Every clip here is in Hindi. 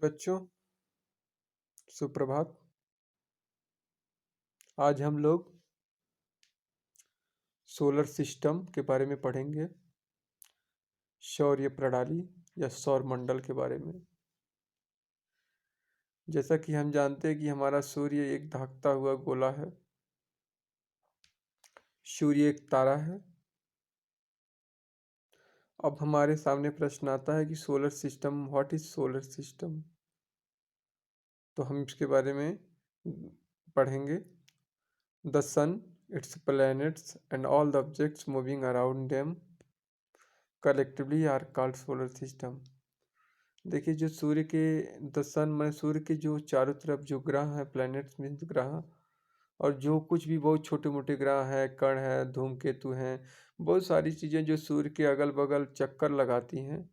बच्चों, सुप्रभात। आज हम लोग सोलर सिस्टम के बारे में पढ़ेंगे, सौर्य प्रणाली या सौर मंडल के बारे में। जैसा कि हम जानते हैं कि हमारा सूर्य एक धकता हुआ गोला है। सूर्य एक तारा है। अब हमारे सामने प्रश्न आता है कि solar system, what is solar system. तो हम इसके बारे में पढ़ेंगे। The sun, its planets and all the objects moving around them collectively are called solar system। देखिए, जो सूर्य के द सन में सूर्य के जो चारों तरफ जो ग्रह हैं, प्लैनेट्स मीन्स ग्रह, और जो कुछ भी बहुत छोटे मोटे ग्रह हैं, कण हैं, धूमकेतु हैं, बहुत सारी चीज़ें जो सूर्य के अगल बगल चक्कर लगाती हैं,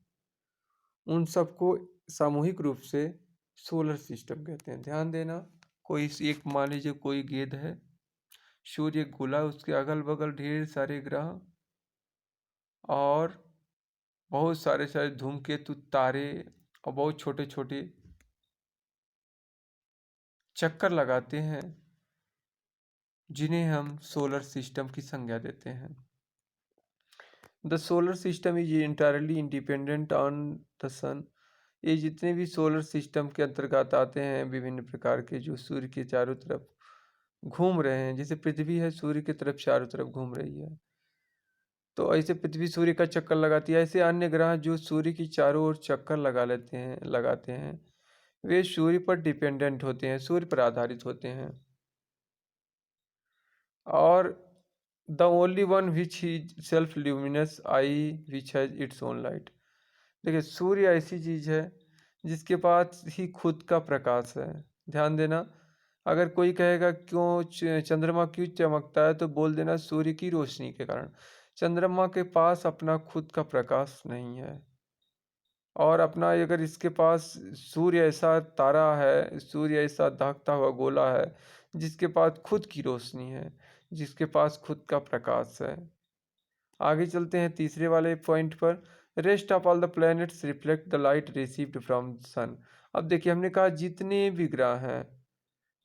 उन सबको सामूहिक रूप से सोलर सिस्टम कहते हैं। ध्यान देना, कोई एक मान लीजिए कोई गेंद है, सूर्य गोला, उसके अगल बगल ढेर सारे ग्रह और बहुत सारे सारे धूमकेतु, तारे और बहुत छोटे छोटे चक्कर लगाते हैं, जिन्हें हम सोलर सिस्टम की संज्ञा देते हैं। The solar system is entirely independent on the sun. ये जितने भी सोलर सिस्टम के अंतर्गत आते हैं, विभिन्न प्रकार के जो सूर्य के चारों तरफ घूम रहे हैं, जैसे पृथ्वी है सूर्य की तरफ चारों तरफ घूम रही है, तो ऐसे पृथ्वी सूर्य का चक्कर लगाती है। ऐसे अन्य ग्रह जो सूर्य की चारों ओर चक्कर लगाते हैं, वे सूर्य पर डिपेंडेंट होते हैं, सूर्य पर आधारित होते हैं। और the only one which is self luminous I which has its own light. देखिए, सूर्य ऐसी चीज है जिसके पास ही खुद का प्रकाश है। ध्यान देना, अगर कोई कहेगा क्यों चंद्रमा क्यों चमकता है, तो बोल देना सूर्य की रोशनी के कारण। चंद्रमा के पास अपना खुद का प्रकाश नहीं है, और अपना अगर इसके पास सूर्य ऐसा तारा है, सूर्य ऐसा दहकता हुआ गोला है जिसके पास खुद की रोशनी है, जिसके पास खुद का प्रकाश है। आगे चलते हैं तीसरे वाले पॉइंट पर। Rest of all the planets reflect the light received from sun. अब देखिए, हमने कहा जितने भी ग्रह हैं,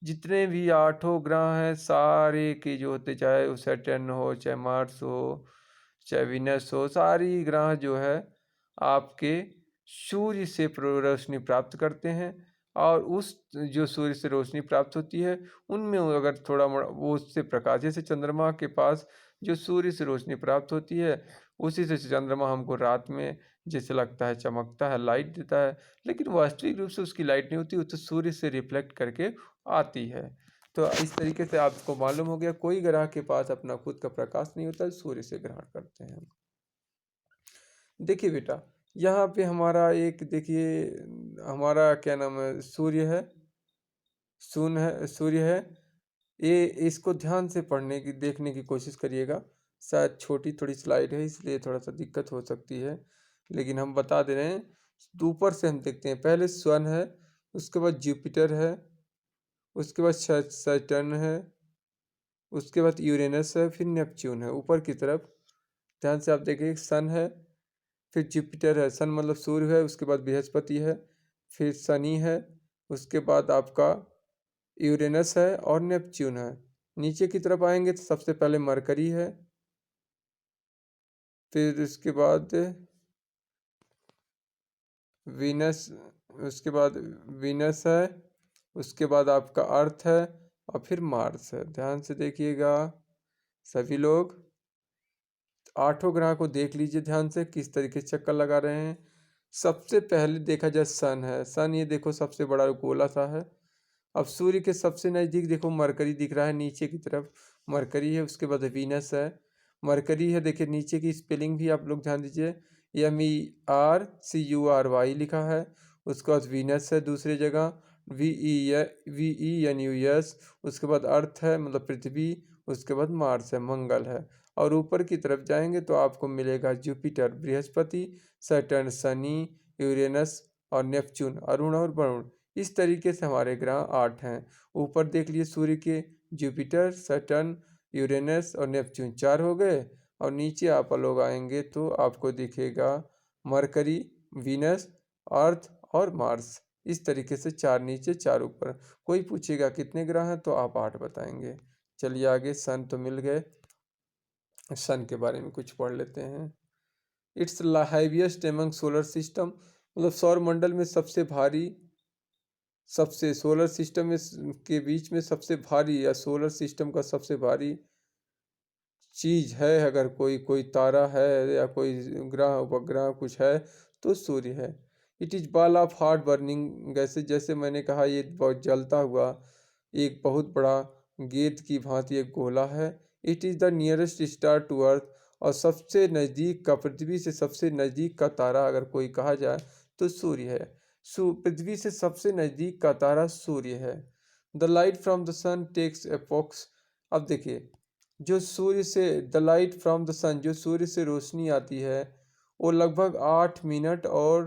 जितने भी आठों ग्रह हैं, सारे के जो होते, चाहे वो सैटर्न हो, चाहे मार्स हो, चाहे विनस हो, सारी ग्रह जो है आपके सूर्य से रोशनी प्राप्त करते हैं। और उस जो सूर्य से रोशनी प्राप्त होती है, उनमें अगर थोड़ा मोड़ा वो उससे प्रकाश, जैसे चंद्रमा के पास जो सूर्य से रोशनी प्राप्त होती है, उसी से चंद्रमा हमको रात में जैसे लगता है चमकता है, लाइट देता है, लेकिन वास्तविक रूप से उसकी लाइट नहीं होती, वो तो सूर्य से रिफ्लेक्ट करके आती है। तो इस तरीके से आपको मालूम हो गया, कोई ग्रह के पास अपना खुद का प्रकाश नहीं होता, सूर्य से ग्रहण करते हैं। देखिए बेटा, यहाँ पे हमारा एक, देखिए हमारा क्या नाम है, सूर्य है, सूर्य है। ये इसको ध्यान से पढ़ने की, देखने की कोशिश करिएगा। शायद छोटी थोड़ी स्लाइड है, इसलिए थोड़ा सा दिक्कत हो सकती है, लेकिन हम बता दे रहे हैं। तो ऊपर से हम देखते हैं, पहले सन है, उसके बाद जुपिटर है, उसके बाद सैटर्न है, उसके बाद यूरेनस है, फिर नेपच्यून है ऊपर की तरफ। ध्यान से आप देखिए, सन है, फिर जुपिटर है, सन मतलब सूर्य है, उसके बाद बृहस्पति है, फिर शनि है, उसके बाद आपका यूरेनस है और नेपच्यून है। नीचे की तरफ आएंगे तो सबसे पहले मरकरी है, फिर उसके बाद वीनस, उसके बाद वीनस है, उसके बाद आपका अर्थ है, और फिर मार्स है। ध्यान से देखिएगा सभी लोग, आठों ग्रह को देख लीजिए ध्यान से किस तरीके से चक्कर लगा रहे हैं। सबसे पहले देखा जाए सन है, सन ये देखो सबसे बड़ा गोला सा है। अब सूर्य के सबसे नज़दीक देखो मरकरी दिख रहा है, नीचे की तरफ मरकरी है, उसके बाद वीनस है, मरकरी है। देखिए नीचे की स्पेलिंग भी आप लोग ध्यान दीजिए, MERCURY लिखा है। उसके बाद वीनस है दूसरी जगह, VENUS। उसके बाद अर्थ है मतलब पृथ्वी, उसके बाद मार्स है, मंगल है। और ऊपर की तरफ जाएंगे तो आपको मिलेगा Jupiter, Brihaspati, Saturn, Shani, Uranus और नेपच्यून, अरुण और वरुण। इस तरीके से हमारे ग्रह 8 हैं। ऊपर देख लिए सूर्य के, जुपिटर, सैटर्न, यूरेनस और नेपच्यून 4 हो गए। और नीचे आप लोग आएंगे तो आपको दिखेगा मरकरी, वीनस, अर्थ और मार्स। इस तरीके से 4 नीचे 4 ऊपर। कोई पूछेगा कितने ग्रह हैं तो आप 8 बताएंगे। चलिए आगे, सन तो मिल गए, सन के बारे में कुछ पढ़ लेते हैं। It's heaviest among solar system, मतलब सौर मंडल में सबसे भारी, सबसे सोलर सिस्टम में के बीच में सबसे भारी, या सोलर सिस्टम का सबसे भारी चीज है, अगर कोई कोई तारा है या कोई ग्रह उपग्रह कुछ है तो सूर्य है। It is ball of hard burning gases, जैसे मैंने कहा ये बहुत जलता हुआ एक बहुत बड़ा गेंद की भांति एक गोला है। It is the nearest star to earth, और सबसे नज़दीक का, पृथ्वी से सबसे नज़दीक का तारा अगर कोई कहा जाए तो सूर्य है। पृथ्वी से सबसे नज़दीक का तारा सूर्य है। The light from the sun takes approx, अब देखिए, जो सूर्य से the light from the sun, जो सूर्य से रोशनी आती है वो लगभग 8 मिनट और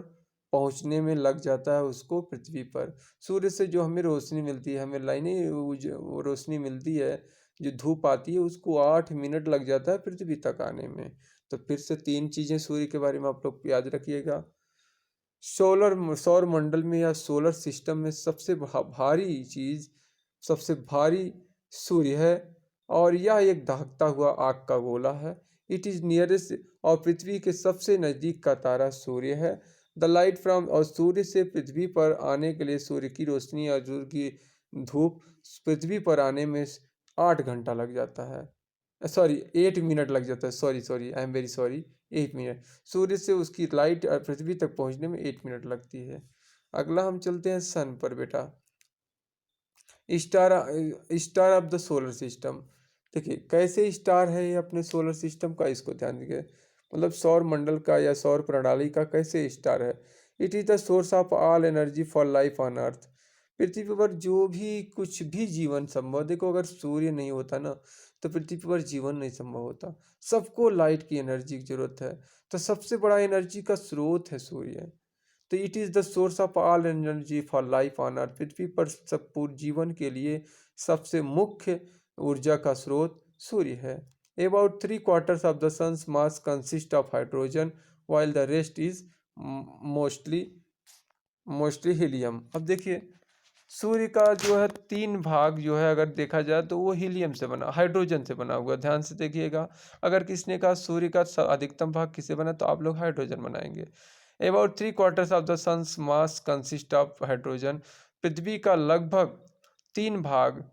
पहुंचने में लग जाता है उसको पृथ्वी पर। सूर्य से जो हमें रोशनी मिलती है, हमें लाइनें वो रोशनी मिलती है, जो धूप आती है, उसको 8 मिनट लग जाता है पृथ्वी तक आने में। तो फिर से 3 चीज़ें सूर्य के बारे में आप लोग याद रखिएगा। सौर मंडल में या सोलर सिस्टम में सबसे भारी चीज, सबसे भारी सूर्य है, और यह एक दहकता हुआ आग का गोला है। इट इज नियरेस्ट, और पृथ्वी के सबसे नज़दीक का तारा सूर्य है। द लाइट फ्रॉम, और सूर्य से पृथ्वी पर आने के लिए सूर्य की रोशनी और सूर्य की धूप पृथ्वी पर आने में 8 घंटा लग जाता है, सॉरी 8 मिनट लग जाता है, sorry sorry I am very sorry, 8 minute. सूर्य से उसकी लाइट पृथ्वी तक पहुंचने में 8 मिनट लगती है। अगला हम चलते हैं सन पर बेटा। Star, star of the solar system. देखिए कैसे स्टार है ये अपने सोलर सिस्टम का, इसको ध्यान दीजिए, मतलब सौर मंडल का या सौर प्रणाली का कैसे स्टार है। It is the source of all energy for life on earth, पृथ्वी पर जो भी कुछ भी जीवन संभव, देखो अगर सूर्य नहीं होता ना तो पृथ्वी पर जीवन नहीं संभव होता। सबको लाइट की एनर्जी की जरूरत है, तो सबसे बड़ा एनर्जी का स्रोत है सूर्य। तो it is the source of all energy for life on earth, पृथ्वी पर सब पूर्ण जीवन के लिए सबसे मुख्य ऊर्जा का स्रोत सूर्य है। About 3/4 of the sun's mass consist of hydrogen, while the rest is mostly mostly helium. अब देखिए सूर्य का जो है 3 भाग जो है अगर देखा जाए तो वो हीलियम से बना, हाइड्रोजन से बना हुआ, ध्यान से देखिएगा। अगर किसने कहा सूर्य का अधिकतम भाग किससे बना तो आप लोग हाइड्रोजन बनाएंगे। About 3/4 of the sun's mass consist of hydrogen, पृथ्वी का लगभग 3 भाग,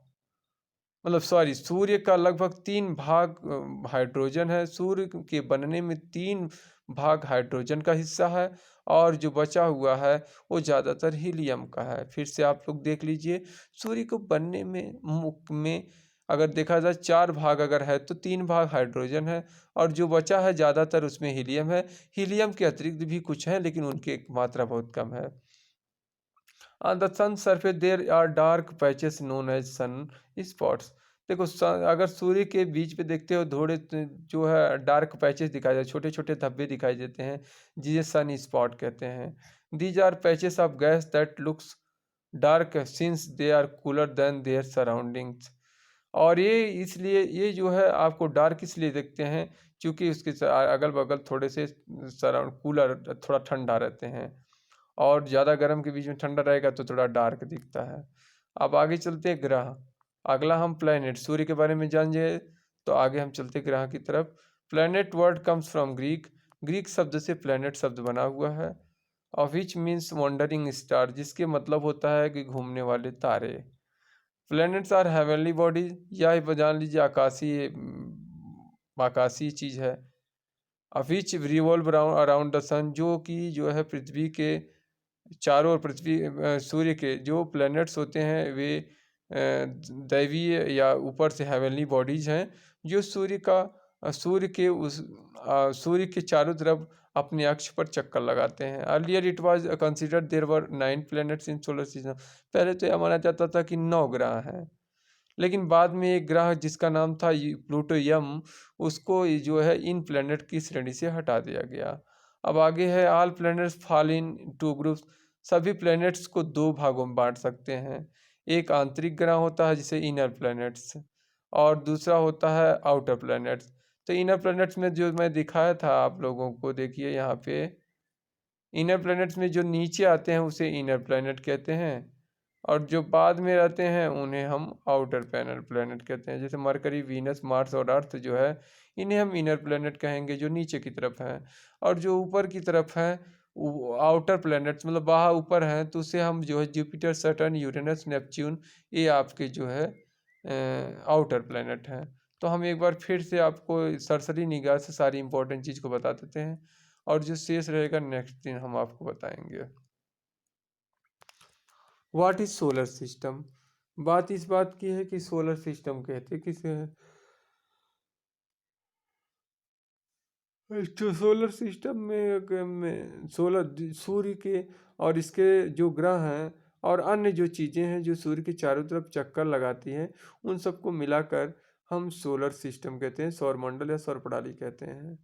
मतलब सॉरी सूर्य का लगभग 3 भाग हाइड्रोजन है। सूर्य के बनने में 3 भाग हाइड्रोजन का हिस्सा है, और जो बचा हुआ है वो ज़्यादातर हीलियम का है। फिर से आप लोग देख लीजिए, सूर्य को बनने में अगर देखा जाए 4 भाग अगर है तो 3 भाग हाइड्रोजन है, और जो बचा है ज़्यादातर उसमें हीलियम है। हीलियम के अतिरिक्त भी कुछ है लेकिन उनकी मात्रा बहुत कम है। On the sun surface there are dark patches known as sun spots। देखो अगर सूर्य के बीच पे देखते हो थोड़े जो है डार्क पैचेस दिखाई देते, छोटे छोटे धब्बे दिखाई देते हैं, जिसे सन स्पॉट कहते हैं। These are patches of gas that looks dark since they are cooler than their surroundings. और ये इसलिए ये जो है आपको डार्क इसलिए देखते हैं क्योंकि उसके अगल बगल थोड़े से सराउंड कूलर, थोड़ा ठंडा रहते हैं, और ज़्यादा गर्म के बीच में ठंडा रहेगा तो थोड़ा डार्क दिखता है। अब आगे चलते हैं ग्रह। अगला हम प्लेनेट, सूर्य के बारे में जान जाए तो आगे हम चलते ग्रह की तरफ। Planet word comes from Greek, Greek शब्द से प्लेनेट शब्द बना हुआ है, और विच मीन्स वॉन्डरिंग स्टार, जिसके मतलब होता है कि घूमने वाले तारे। प्लैनेट्स आर हेवनली बॉडीज, यह जान लीजिए आकाशीय आकाशीय चीज़ है। विच रिवॉल्व अराउंड द सन, जो कि जो है पृथ्वी के चारों ओर, पृथ्वी सूर्य के जो प्लैनेट्स होते हैं वे दैवीय या ऊपर से हेवनली बॉडीज हैं, जो सूर्य के चारों तरफ अपने अक्ष पर चक्कर लगाते हैं। Earlier it was considered there were 9 planets in solar system, पहले तो यह माना जाता था कि 9 ग्रह हैं, लेकिन बाद में एक ग्रह जिसका नाम था प्लूटो यम, उसको जो है इन प्लैनेट की श्रेणी से हटा दिया गया। अब आगे है all planets fall in 2 groups, सभी प्लैनेट्स को 2 भागों में बांट सकते हैं। एक आंतरिक ग्रह होता है जिसे इनर प्लैनेट्स, और दूसरा होता है आउटर प्लैनेट्स। तो इनर प्लैनेट्स में जो मैं दिखाया था आप लोगों को, देखिए यहाँ पे इनर प्लैनेट्स में जो नीचे आते हैं उसे इनर प्लैनेट कहते हैं, और जो बाद में रहते हैं उन्हें हम आउटर प्लैनेट कहते हैं। जैसे मरकरी, वीनस, मार्स और अर्थ जो है, इन्हें हम इनर प्लैनेट कहेंगे जो नीचे की तरफ हैं। और जो ऊपर की तरफ हैं आउटर प्लैनेट्स, मतलब बाहर ऊपर हैं, तो उसे हम जो है जुपिटर, सैटर्न, यूरेनस, नेपच्यून, ये आपके जो है आउटर प्लैनेट हैं। तो हम एक बार फिर से आपको सरसरी निगाह से सारी इंपॉर्टेंट चीज़ को बता देते हैं, और जो शेष रहेगा नेक्स्ट दिन हम आपको बताएंगे। What is solar system. बात इस बात की है कि सोलर सिस्टम कहते किसे हैं। तो सोलर सिस्टम में सोलर सूर्य के और इसके जो ग्रह हैं और अन्य जो चीज़ें हैं जो सूर्य के चारों तरफ चक्कर लगाती हैं, उन सबको मिलाकर हम सोलर सिस्टम कहते हैं, सौरमंडल या सौर प्रणाली कहते हैं।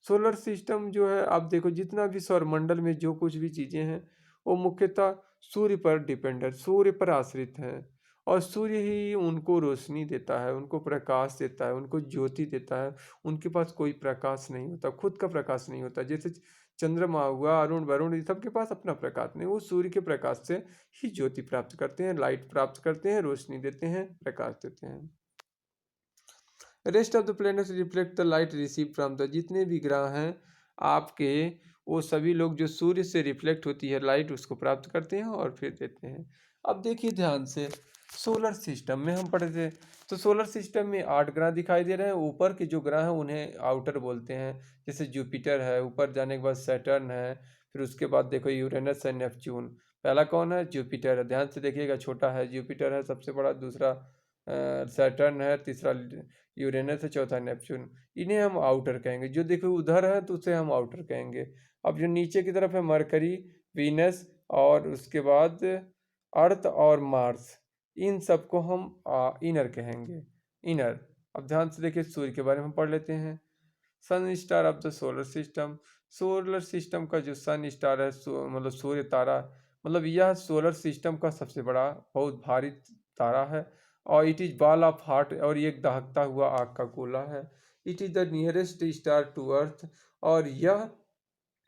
सोलर सिस्टम जो है, आप देखो जितना भी सौरमंडल में जो कुछ भी चीज़ें हैं वो मुख्यतः सूर्य पर डिपेंड है, सूर्य पर आश्रित हैं। और सूर्य ही उनको रोशनी देता है, उनको प्रकाश देता है, उनको ज्योति देता है। उनके पास कोई प्रकाश नहीं होता, खुद का प्रकाश नहीं होता। जैसे चंद्रमा हुआ, अरुण वरुण, सबके पास अपना प्रकाश नहीं, वो सूर्य के प्रकाश से ही ज्योति प्राप्त करते हैं, लाइट प्राप्त करते हैं, रोशनी देते हैं, प्रकाश देते हैं। Rest of the planets reflect the light receive from the, जितने भी ग्रह हैं आपके, वो सभी लोग जो सूर्य से रिफ्लेक्ट होती है लाइट उसको प्राप्त करते हैं और फिर देते हैं। अब देखिए ध्यान से, सोलर सिस्टम में हम पढ़े थे, तो सोलर सिस्टम में 8 ग्रह दिखाई दे रहे हैं। ऊपर के जो ग्रह हैं उन्हें आउटर बोलते हैं। जैसे जुपिटर है, ऊपर जाने के बाद सैटर्न है, फिर उसके बाद देखो यूरेनस है, नेपच्यून। पहला कौन है? जुपिटर है। ध्यान से देखिएगा, छोटा है जुपिटर है सबसे बड़ा, दूसरा सैटर्न है, तीसरा यूरेनस है, चौथा नेपच्यून। इन्हें हम आउटर कहेंगे। जो देखो उधर है तो उसे हम आउटर कहेंगे। अब जो नीचे की तरफ है मरकरी, वीनस और उसके बाद अर्थ और मार्स, इन सबको हम इनर कहेंगे, इनर। अब ध्यान से देखिए, सूर्य के बारे में पढ़ लेते हैं। Sun star of the solar system. Solar system का जो सन स्टार है, मतलब सूर्य तारा, मतलब यह सोलर सिस्टम का सबसे बड़ा बहुत भारी तारा है। और it is ball of heart, और ये एक दहकता हुआ आग का गोला है। It is the nearest star to earth, और यह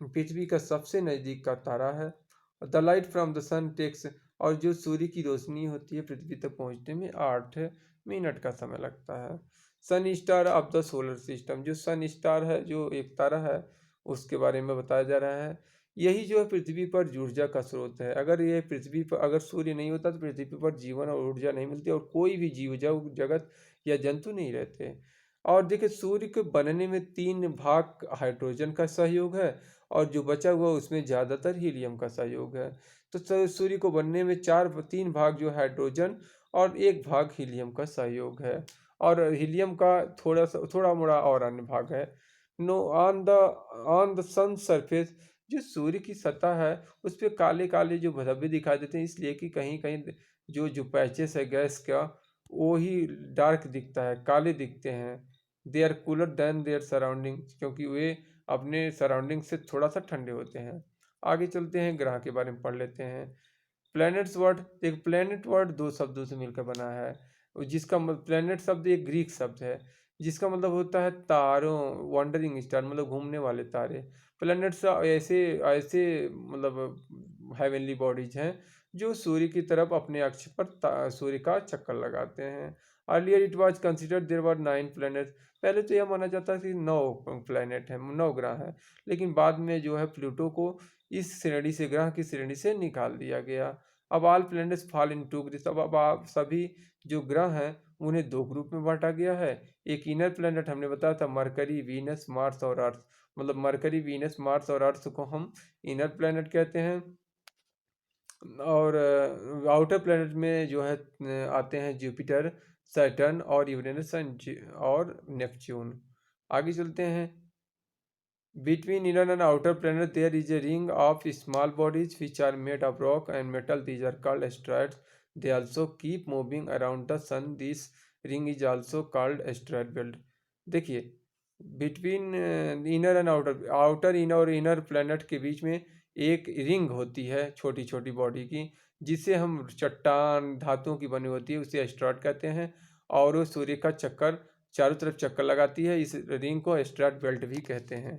पृथ्वी का सबसे नज़दीक का तारा है। The light from the sun takes, और जो सूर्य की रोशनी होती है पृथ्वी तक पहुंचने में 8 मिनट का समय लगता है। Sun star of the solar system, जो सन स्टार है, जो एक तारा है, उसके बारे में बताया जा रहा है। यही जो है पृथ्वी पर ऊर्जा का स्रोत है। अगर ये पृथ्वी पर, अगर सूर्य नहीं होता तो पृथ्वी पर जीवन और ऊर्जा नहीं मिलती, और कोई भी जीव जगत या जंतु नहीं रहते। और देखिए, सूर्य के बनने में 3 भाग हाइड्रोजन का सहयोग है, और जो बचा हुआ उसमें ज़्यादातर हीलियम का सहयोग है। तो सूर्य को बनने में 3 भाग जो हाइड्रोजन और 1 भाग हीलियम का सहयोग है। और हीलियम का थोड़ा मोड़ा और अन्य भाग है। No on the sun surface, जो सूर्य की सतह है उस पर काले काले जो धब्बे दिखाई देते हैं, इसलिए कि कहीं कहीं जो जो पैचेस है गैस का, वो ही डार्क दिखता है, काले दिखते हैं। They are cooler than their surrounding, क्योंकि वे अपने सराउंडिंग से थोड़ा सा ठंडे होते हैं। आगे चलते हैं, ग्रह के बारे में पढ़ लेते हैं। प्लैनेट्स वर्ड, एक प्लैनेट वर्ड 2 शब्दों से मिलकर बना है, जिसका प्लैनेट शब्द एक ग्रीक शब्द है, जिसका मतलब होता है तारों, वॉन्डरिंग स्टार, मतलब घूमने वाले तारे। प्लैनेट्स ऐसे ऐसे मतलब हेवनली बॉडीज हैं जो सूर्य की तरफ अपने अक्ष पर सूर्य का चक्कर लगाते हैं। Earlier it was considered there were 9 planets. पहले तो यह माना जाता है कि 9 प्लैनेट है, 9 ग्रह हैं, लेकिन बाद में जो है प्लूटो को इस श्रेणी से, ग्रह की श्रेणी से निकाल दिया गया। अब all planets fall in two groups, अब आप सभी जो ग्रह हैं उन्हें 2 ग्रुप में बांटा गया है। एक इनर प्लैनेट हमने बताया था, मरकरी, वीनस, मार्स और अर्थ। मतलब मरकरी, वीनस, मार्स और अर्थ को हम इनर प्लैनेट कहते हैं। और आउटर प्लैनेट में जो है आते हैं जुपिटर, सैटर्न और यूरेनस और नेपच्यून। आगे चलते हैं। Between inner and outer planet there is a ring of small bodies which are made of rock and metal. These are called asteroids. They also keep moving around the sun. This ring is also called asteroid belt. देखिए, between inner and outer, outer inner और इनर प्लैनेट के बीच में एक रिंग होती है छोटी छोटी बॉडी की, जिसे हम चट्टान धातुओं की बनी होती है, उसे एस्ट्रॉयड कहते हैं। और वो सूर्य का चक्कर चारों तरफ चक्कर लगाती है, इस रिंग को एस्ट्रॉयड बेल्ट भी कहते हैं।